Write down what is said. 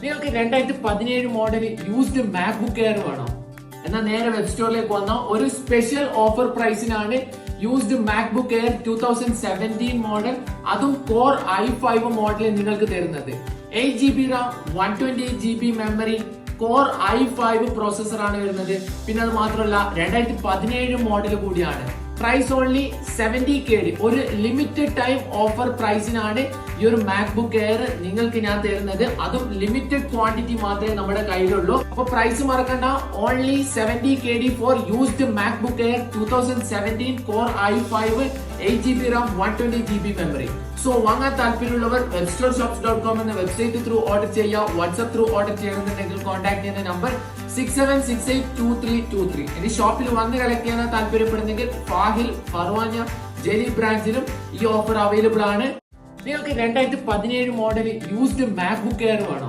നിങ്ങൾക്ക് 2017 model used MacBook air വേണോ? എന്നാൽ നേരെ വെബ് സ്റ്റോറിലേക്ക് വന്ന ഒരു സ്പെഷ്യൽ ഓഫർ പ്രൈസിനാണ് യൂസ്ഡ് മാക്ബുക്ക് എയർ 2017 മോഡൽ, അതും കോർ i5 മോഡൽ നിങ്ങൾക്ക് തരുന്നത്. 8GB RAM, 128GB memory, core i5 processor ആണ് വരുന്നത്. പിന്നെ അത് മാത്രമല്ല 2017 മോഡൽ കൂടിയാണ്. Price only 70k. ഒരു ലിമിറ്റഡ് ടൈം ഓഫർ പ്രൈസിനാണ് ഈ ഒരു മാക്ബുക്ക് എയർ നിങ്ങൾക്ക് ഞാൻ തരുന്നത്. അതും ലിമിറ്റഡ് ക്വാണ്ടിറ്റി മാത്രമേ നമ്മുടെ കയ്യിലുള്ളൂ. അപ്പൊ പ്രൈസ് മറക്കണ്ട, only 70k for used MacBook Air 2017 core i5, 8GB RAM, 128GB memory. So വാങ്ങാൻ താല്പര്യമുള്ളവർ webstoreshops.com എന്ന വെബ്സൈറ്റ് ത്രൂ ഓർഡർ ചെയ്യുക. വാട്സ്ആപ്പ് ത്രൂ ഓർഡർ ചെയ്യണമെന്നുണ്ടെങ്കിൽ കോൺടാക്ട് ചെയ്യുന്ന നമ്പർ 67682323. ഇനി ഷോപ്പിൽ വന്ന് കളക്ട് ചെയ്യാൻ താല്പര്യപ്പെടുന്നെങ്കിൽ ഫാഹിൽ, ഫർവാന, ജലി ബ്രാഞ്ചിലും ഈ ഓഫർ അവൈലബിൾ ആണ്. നിങ്ങൾക്ക് 2017 മോഡൽ യൂസ്ഡ് മാക്ബുക്ക് എയർ വേണോ?